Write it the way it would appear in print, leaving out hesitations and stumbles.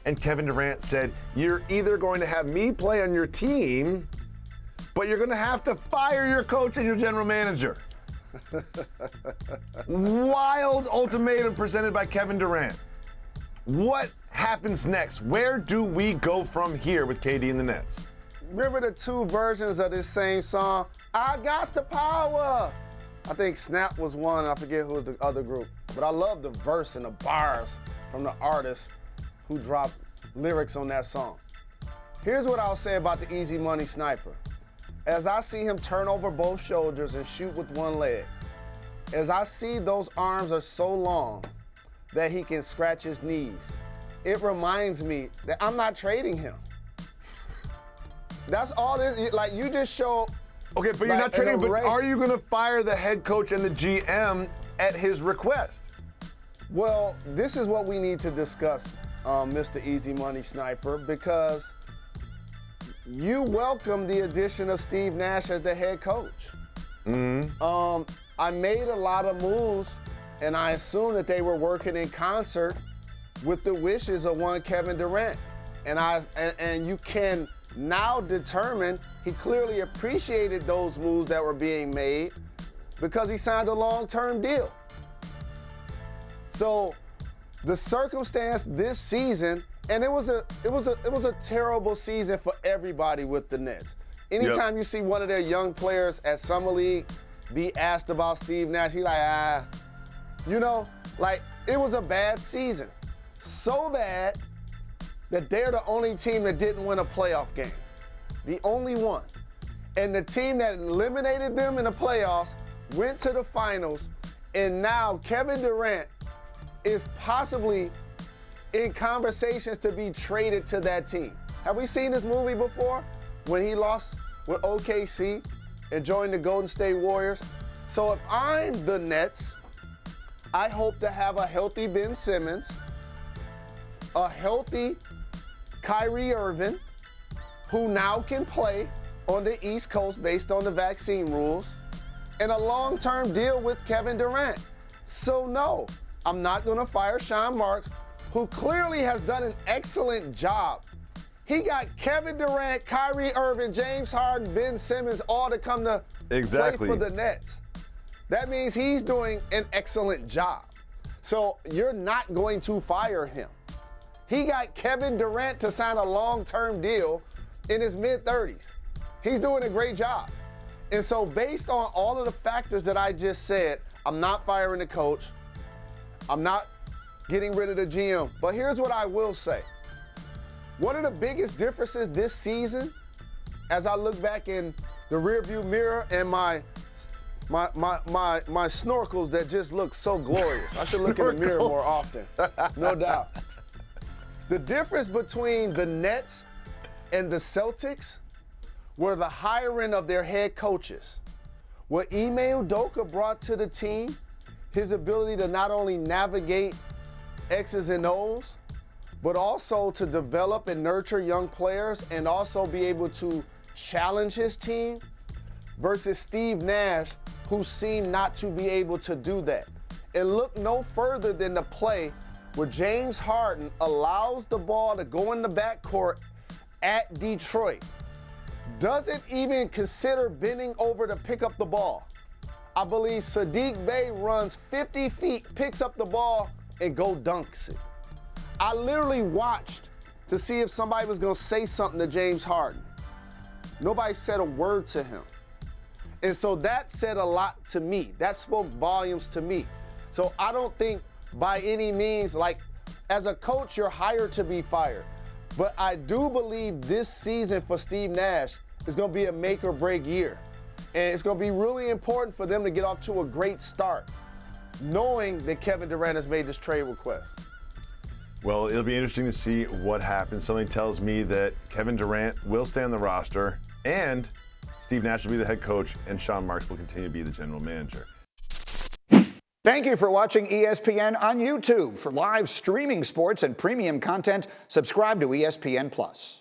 and Kevin Durant said, you're either going to have me play on your team, but you're going to have to fire your coach and your general manager. Wild ultimatum presented by Kevin Durant. What happens next? Where do we go from here with KD and the Nets? Remember the two versions of this same song? I got the power. I think Snap was one, and I forget who was the other group. But I love the verse and the bars from the artist who dropped lyrics on that song. Here's what I'll say about the Easy Money Sniper. As I see him turn over both shoulders and shoot with one leg, as I see those arms are so long that he can scratch his knees, it reminds me that I'm not trading him. That's all this, like you just showed. Okay, but you're not trading, but are you going to fire the head coach and the GM at his request? Well, this is what we need to discuss, Mr. Easy Money Sniper, because you welcome the addition of Steve Nash as the head coach. Mm-hmm. I made a lot of moves, and I assumed that they were working in concert with the wishes of one Kevin Durant. And you can now determine he clearly appreciated those moves that were being made because he signed a long-term deal. So the circumstance this season, and it was a terrible season for everybody with the Nets. Anytime you see one of their young players at Summer League be asked about Steve Nash, he like, it was a bad season. So bad that they're the only team that didn't win a playoff game. The only one. And the team that eliminated them in the playoffs went to the finals, and now Kevin Durant is possibly in conversations to be traded to that team. Have we seen this movie before? When he lost with OKC and joined the Golden State Warriors? So if I'm the Nets, I hope to have a healthy Ben Simmons, a healthy Kyrie Irving, who now can play on the East Coast based on the vaccine rules, and a long-term deal with Kevin Durant. So no, I'm not gonna fire Sean Marks, who clearly has done an excellent job. He got Kevin Durant, Kyrie Irving, James Harden, Ben Simmons all to come to play for the Nets. That means he's doing an excellent job. So you're not going to fire him. He got Kevin Durant to sign a long-term deal in his mid-30s. He's doing a great job. And so based on all of the factors that I just said, I'm not firing the coach. I'm not getting rid of the GM. But here's what I will say. One of the biggest differences this season, as I look back in the rearview mirror and my snorkels that just look so glorious. I should look in the mirror more often, no doubt. The difference between the Nets and the Celtics were the hiring of their head coaches. What Ime Udoka brought to the team, his ability to not only navigate X's and O's, but also to develop and nurture young players and also be able to challenge his team, versus Steve Nash, who seemed not to be able to do that. And look no further than the play where James Harden allows the ball to go in the backcourt at Detroit. Doesn't even consider bending over to pick up the ball. I believe Sadiq Bey runs 50 feet, picks up the ball, and go dunks it. I literally watched to see if somebody was going to say something to James Harden. Nobody said a word to him. And so that said a lot to me. That spoke volumes to me. So I don't think by any means, like, as a coach, you're hired to be fired. But I do believe this season for Steve Nash is going to be a make or break year. And it's going to be really important for them to get off to a great start, knowing that Kevin Durant has made this trade request. Well, it'll be interesting to see what happens. Something tells me that Kevin Durant will stay on the roster, and Steve Nash will be the head coach, and Sean Marks will continue to be the general manager. Thank you for watching ESPN on YouTube. For live streaming sports and premium content, subscribe to ESPN+.